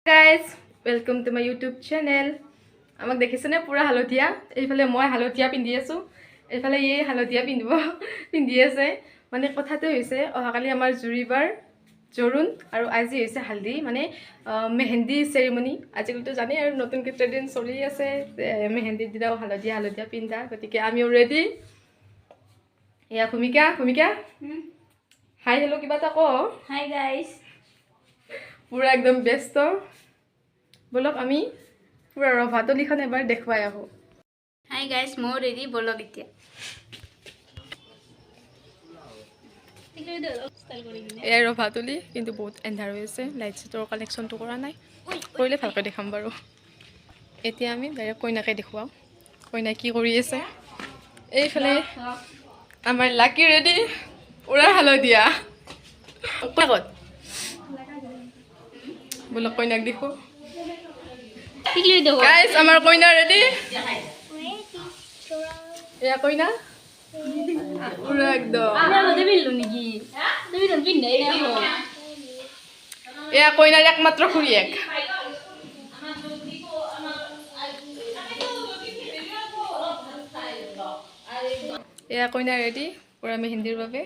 Guys, welcome to my YouTube channel. আমাক দেখিছেনে পুৰা হালধীয়া এইফালে মই হালধীয়া পিন্ধি আছো এইফালে এই হালধীয়া পিন্ধি আছে মানে কথাটো হৈছে অহাকালি আমাৰ জুৰিবাৰ জৰুণ আৰু আজি হৈছে হালদি মানে মেহেন্দি সেৰেমনি আজিকালিতো জানে আৰু নতুনকৈ ট্ৰেডিং চলি আছে মেহেন্দিৰ দিনাও হালধীয়া পিন্ধা গতিকে আমিও ৰেডি এয়া ভূমিকা হাই হেল্ল' কিবা এটা কও হাই গাইস পুৰা একদম ব্যস্ত বলক আমি পুৰা ৰভাতলিখন এবাৰ দেখুৱাই আহো হাই গাইস মই ৰেডি বলক এতিয়া এয়া ৰভাতলি কিন্তু বহুত এন্ধাৰ হৈ আছে লাইট সেটৰ কানেকশনটো কৰা নাই কৰিলে ভালকৈ দেখাম বাৰু এতিয়া আমি ডাইৰেক্ট কইনাকে দেখুৱাও কইনা কি কৰি আছে এইফালে আমাৰ লাকি ৰেডি উৰা হালধীয়া ক'ত বলক কইনাক দেখো গাইস আমার কইনা রেডি এয়া কইনা পুরা একদম এয়া কইনার একমাত্র খুড়িয়েক এয়া কইনা রেডি পুরা মেহেন্দির বাবে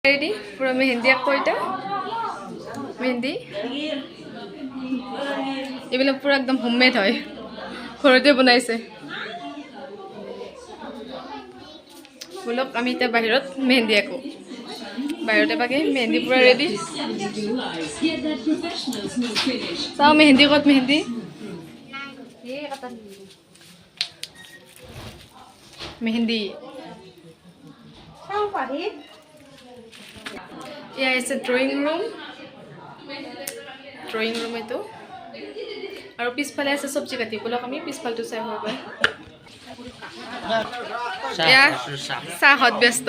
রেডি পুরা মেহেন্দি এক কইটা মেহেন্দি এইবিলাক পুৰা একদম হোমমেড হয় ঘৰতে বনাইছে বলক আমি এতিয়া বাহিৰত মেহেন্দি আকো বাহিৰতে বাকি মেহেন্দি পুৰা ৰেডি চাও মেহেন্দি ক'ত মেহেন্দি মেহেন্দি এয়া আছে ড্ৰয়িং ৰুম এইটো আৰু পিছফালে আছে চব্জি কাটি বলক আমি পিছফালটো চাই হ'ব পাৰে চাহত ব্যস্ত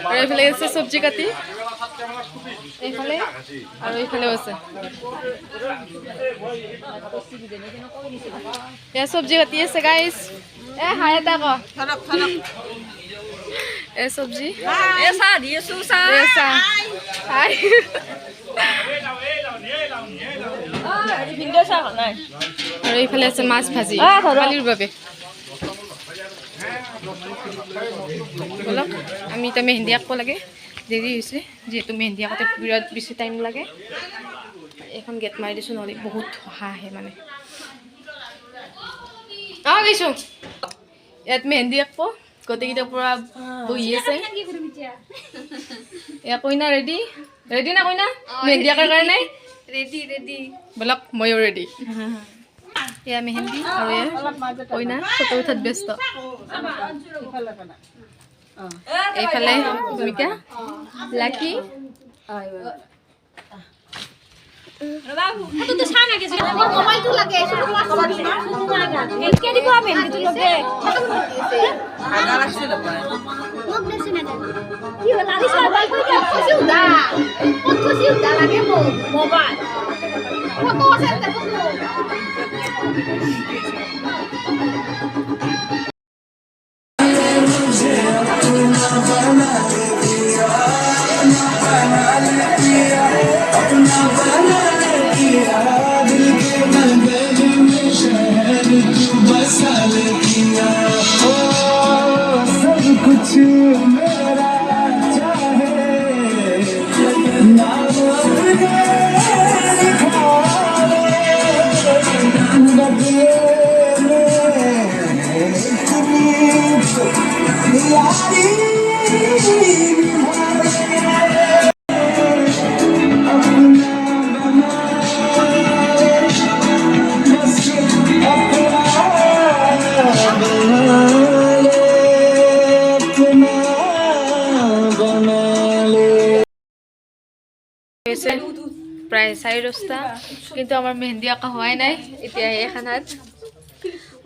আৰু এইফালে আছে চব্জি কাটি এইফালে আৰু এইফালেও আছে এয়া চব্জি কাটি আছে গাইজ হাই এটা ক এ চব্জি চাহ দি আছো চাহ হাই আৰু এইফালে আছে মাছ ভাজি কালিৰ বাবে বলক আমি এতিয়া মেহেন্দি আঁকিব লাগে দেৰি হৈছে যিহেতু মেহেন্দি আঁকোতে বিৰাট বেছি টাইম লাগে এখন গেট মাৰি দিছোঁ নহ'লে বহুত ধোঁহা আহে মানে গৈছোঁ ইয়াত মেহেন্দি আঁকিব গোটেইকেইটা পুৰা বহি আছে এয়া কইনা ৰেডি না কইনা মেহেন্দি আঁকাৰ কাৰণে ৰেডি বলক ময়ো ৰেডি এয়া মেহেন্দি আৰু এয়া কইনা ফটো উঠাত ব্যস্ত এইফালে ভূমিকা লাকি প্ৰায় 4:30 কিন্তু আমাৰ মেহেন্দি আঁকা হোৱাই নাই এতিয়া এই খানাত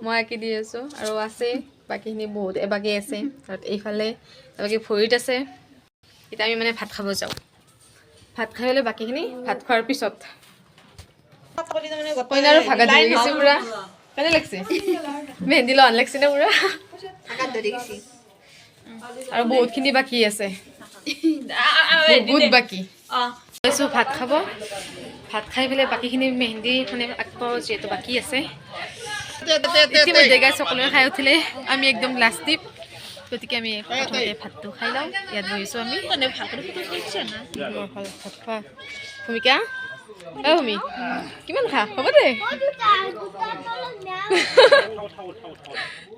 মই আঁকি দি আছোঁ আৰু আছে বাকীখিনি বহুত এবাগি আছে আৰু এইফালে এবাগি ভৰিত আছে এতিয়া আমি মানে ভাত খাব যাওঁ ভাত খাই হ'লে বাকীখিনি ভাত খোৱাৰ পিছত কইনা আৰু ভাগা ধৰি গৈছে পুৰা কেনে লাগছে মেহেন্দি লোৱা লাগছে নে পুৰা আৰু বহুতখিনি বাকী আছে বহুত বাকী গৈছোঁ ভাত খাব, ভাত খাই পেলাই বাকীখিনি মেহেন্দি মানে আঁকিব যিহেতু বাকী আছে। ইতিমধ্যে গাইছ সকলোৱে খাই উঠিলে, আমি একদম লাষ্ট টিপ, গতিকে আমি প্ৰথমতে ভাতটো খাই লওঁ। ইয়াত বহিছোঁ আমি। ভাত খোৱা ভূমিকা ভূমি কিমান খা হ'ব দে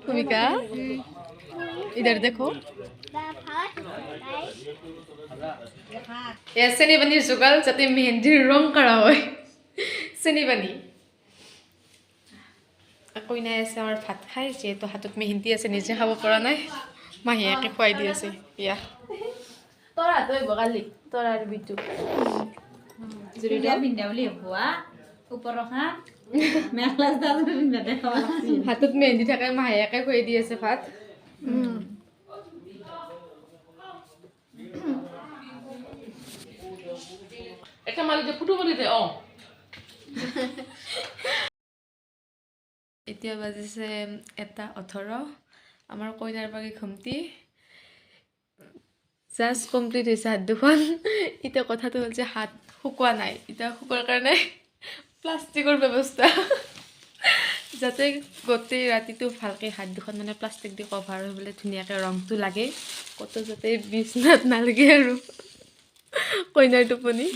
ভূমিকা इधर देखो চেনি পানীৰ যোগাৰ যাতে মেহেন্দিৰ ৰং কৰা হয় চেনি পানী কইনাই আছে আমাৰ ভাত খাই যিহেতু হাতত মেহেন্দি আছে নিজে খাব পৰা নাই মাহীয়েকে খুৱাই দি আছে ইয়া তৰা তই বগালি তৰা আৰু বিটু হাতত মেহেন্দি থাকে মাহীয়েকে খুৱাই দি আছে ভাত এতিয়া বাজিছে 1:18 আমাৰ কইনাৰ বাগী ঘুমটি জাষ্ট কমপ্লিট হৈছে হাত দুখন এতিয়া কথাটো হ'ল যে হাত শুকোৱা নাই এতিয়া শুকোৱাৰ কাৰণে প্লাষ্টিকৰ ব্যৱস্থা যাতে গোটেই ৰাতিটো ভালকৈ হাত দুখন মানে প্লাষ্টিক দি কভাৰ হৈ পেলাই ধুনীয়াকৈ ৰংটো লাগে ক'তো যাতে বিচনাত নালাগে আৰু কইনাৰ টোপনি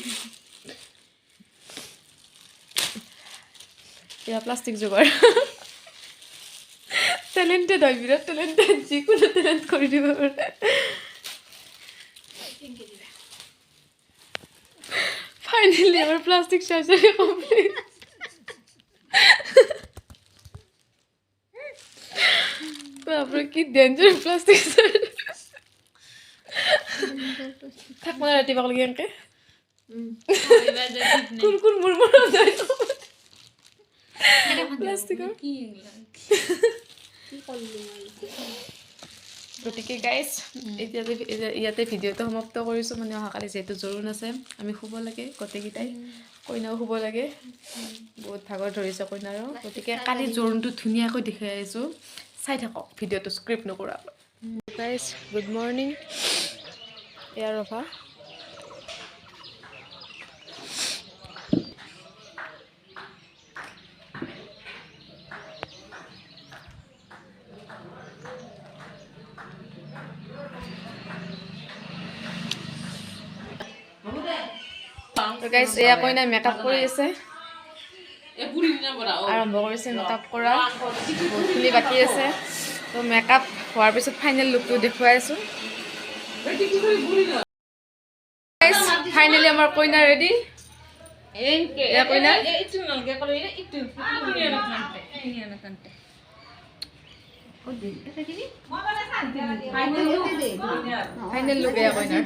এয়া প্লাষ্টিক যোগাৰ টেলেণ্টেড হয় বিৰাট টেলেণ্টেড যিকোনো টেলেণ্ট কৰি দিব পাৰে ফাইনেলি আমাৰ প্লাষ্টিক চাৰ্জাৰী কমপ্লিট বাপৰে কি ডেঞ্জাৰ প্লাষ্টিক চাৰ্জাৰী থাক মানে ৰাতিপুৱা লাগি এনেকৈ কোন কোন মোৰ যায় প্লাষ্টিকৰ গতিকে গাইজ ইয়াতে ভিডিঅ'টো সমাপ্ত কৰিছোঁ মানে অহাকালি যিহেতু জৰুৰ আছে আমি শুব লাগে গোটেইকেইটাই কইনাও শুব লাগে বহুত ভাগৰ ধৰিছে কইনাৰো গতিকে কালি জোৰোণটো ধুনীয়াকৈ দেখাই আহিছোঁ চাই থাকক ভিডিঅ'টো স্ক্ৰিপ্ট নকৰাকৈ গাইজ গুড মৰ্ণিং এয়া ৰভা তো গাইজ এয়া কইনা মেকআপ কৰি আছে আৰম্ভ কৰিছে মেকআপ কৰা বহুতখিনি বাকী আছে তো মেকআপ হোৱাৰ পিছত ফাইনেল লুকটো দেখুৱাই আছোঁ ফাইনেলি আমাৰ কইনা ৰেডি এয়া কইনা ফাইনেল লুক এয়া কইনাৰ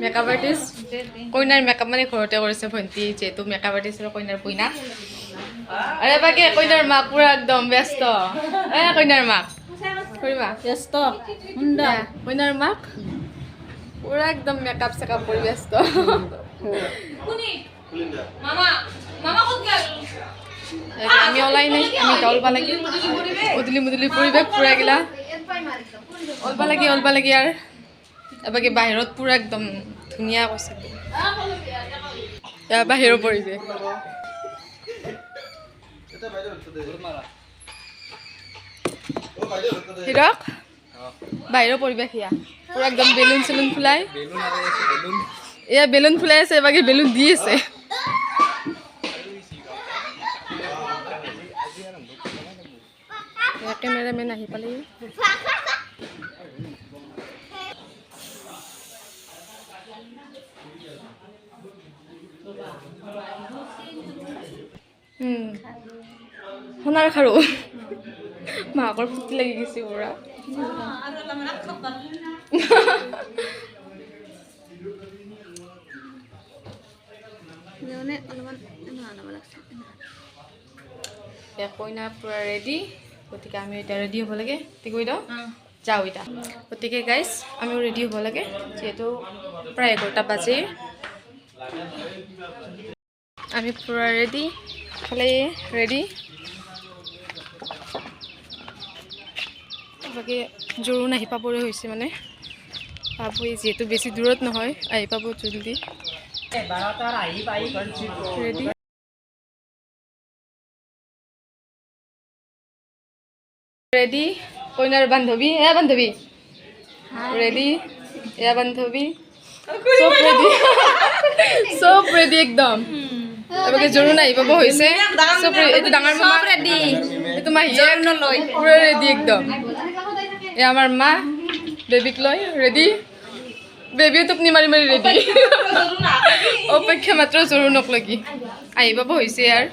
মেকআপ আৰ্টিষ্ট কইনাৰ মেকআপ মানে ঘৰতে কৰিছে ভণ্টি যিহেতু মেকআপ আৰ্টিষ্ট আৰু কইনাৰ বইনা আৰে বাকী কইনাৰ মাক পুৰা একদম ব্যস্ত কইনাৰ মাক ব্যস্ত কইনাৰ মাক পুৰা একদম মেকআপ চেকআপ কৰি ব্যস্ত আমি ওলাই নাই আমি ওলবা লাগি গধূলি মুদূলি পৰিৱেশ পুৰা গিলা ওলবা লাগি আৰু এবাকে বাহিৰত পুৰা একদম ধুনীয়া কৈছে বাহিৰৰ পৰিৱেশ হিৰক বাহিৰৰ পৰিৱেশ ইয়া পুৰা একদম বেলুন চেলুন ফুলাই এয়া বেলুন ফুলাই আছে এবাকে বেলুন দি আছে কেমেৰামেন আহি পালে সোণাৰ খাৰু মাকৰ ফুটি লাগি গৈছে পুৰা কইনা পুৰা ৰেডি গতিকে আমি এতিয়া ৰেডি হ'ব লাগে ঠিক কৈ দিওঁ যাওঁ এতিয়া গতিকে গাইজ আমিও ৰেডি হ'ব লাগে যিহেতু প্ৰায় 11টা বাজে আমি পুৰা ৰেডি খালি ৰেডি বাকী জোৰোণ আহি পাবলৈ হৈছে মানে পাবহি যিহেতু বেছি দূৰত নহয় আহি পাব জলদি ৰেডি ৰেডি কইনাৰ বান্ধৱী বান্ধৱী ৰেডি বান্ধৱী চব ৰেডি একদম এবাকে জোৰোণ আহি পাব হৈছে চব এইটো ডাঙৰ মামা ৰেডি এইটো মাহীয়ে পুৰা ৰেডি একদম আমাৰ মা বেবীক লৈ ৰেডি বেবীও টোপনি মাৰি মাৰি ৰেডি অপেক্ষা মাত্ৰ জোৰোণক লাগি আহি পাব হৈছে আৰু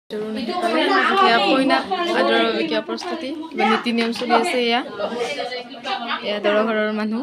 জোৰোণ এতিয়া কইনাক আদৰৰ বাবে কিবা প্ৰস্তুতি কিবা নীতি নিয়ম চলি আছে এয়া দৰা ঘৰৰ মানুহ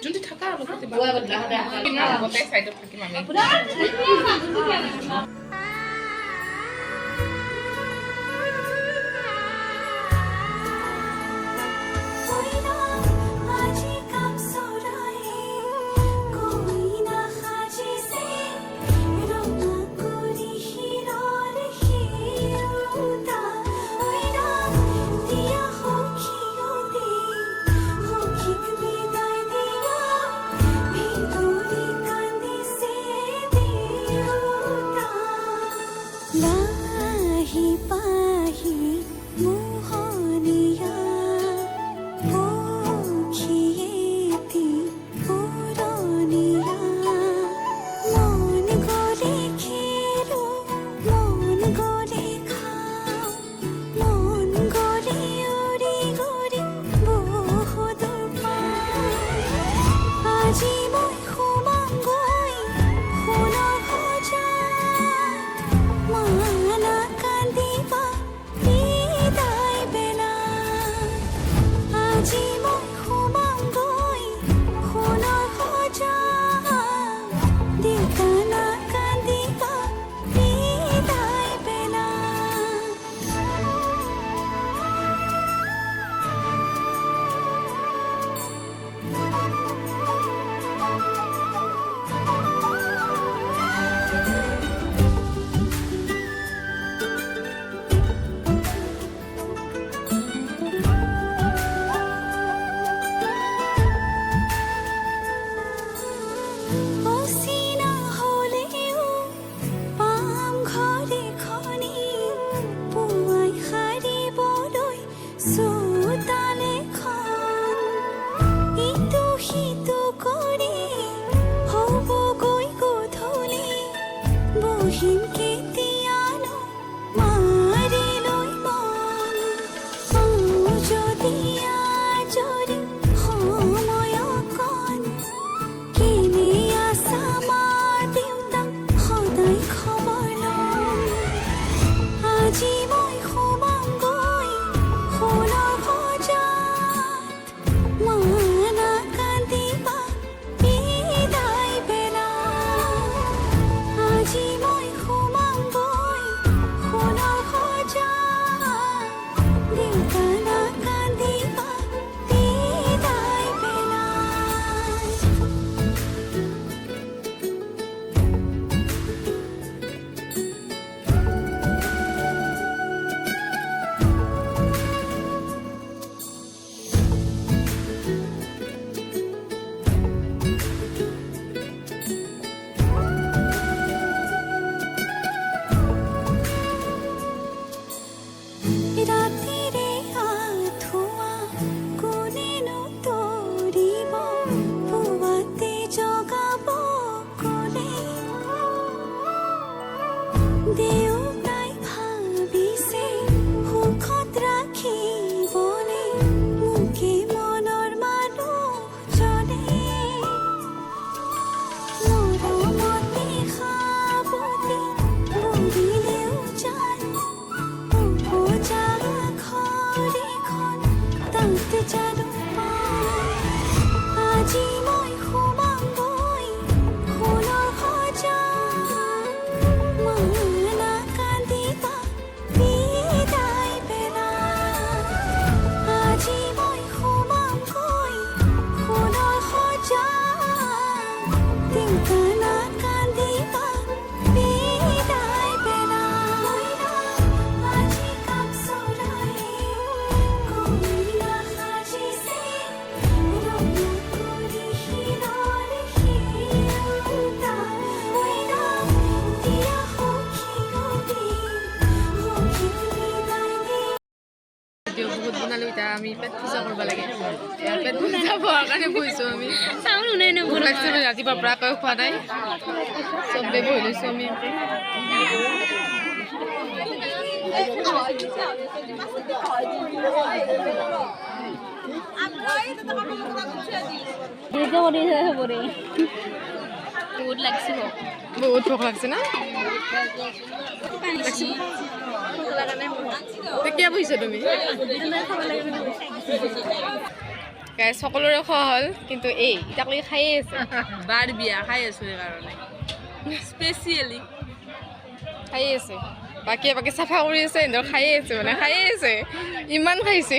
যোনটি থাকা চাইডত থাকিম আমি আজি মই সোমাম গৈ সোণৰ এতিয়া আমি পেট পূজা কৰিব লাগে পেট পূজা হোৱাৰ কাৰণে বহিছোঁ আমি চাউল নাই ন ভোক লাগিছে আমি ৰাতিপুৱাৰ পৰা একো খোৱা নাই চবেই বহি লৈছোঁ আমি বহুত লাগছে বহুত ভোক লাগছে না কেতিয়া বহিছা তুমি সকলোৰে খোৱা হ'ল কিন্তু এই ইটাকলৈকে খায়ে আছে বাৰ বিয়া খাই আছো সেইকাৰণে স্পেচিয়েলি খায়ে আছে বাকী বাকী চাফা কৰি আছে সিহঁতৰ খায়ে আছে মানে খায়ে আছে ইমান খাইছে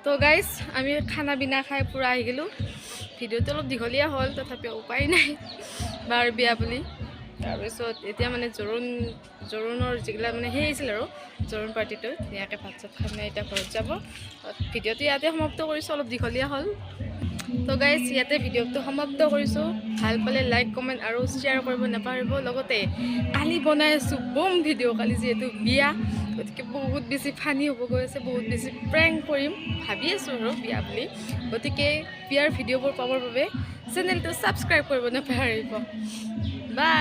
তো গাইজ আমি খানা পিনা খাই পূৰা আহি গ'লোঁ ভিডিঅ'টো অলপ দীঘলীয়া হ'ল তথাপিও উপায় নাই বাৰ বিয়া বুলি তাৰপিছত এতিয়া মানে জোৰোণৰ যিগিলা মানে সেই আছিল আৰু জোৰোণ পাৰ্টিটো ধুনীয়াকৈ ভাত চাত খাই মানে এতিয়া ঘৰত যাব ভিডিঅ'টো ইয়াতে সমাপ্ত কৰিছোঁ অলপ দীঘলীয়া হ'ল তো গাইজ ইয়াতে ভিডিঅ'টো সমাপ্ত কৰিছোঁ ভাল পালে লাইক কমেণ্ট আৰু শ্বেয়াৰ কৰিব নাপাহৰিব লগতে কালি বনাই আছোঁ বম ভিডিঅ' কালি যিহেতু বিয়া গতিকে বহুত বেছি ফানি হ'ব গৈ আছে বহুত বেছি প্ৰেংক কৰিম ভাবি আছোঁ আৰু বিয়া বুলি গতিকে বিয়াৰ ভিডিঅ'বোৰ পাবৰ বাবে চেনেলটো ছাবস্ক্ৰাইব কৰিব নাপাহৰিব বাই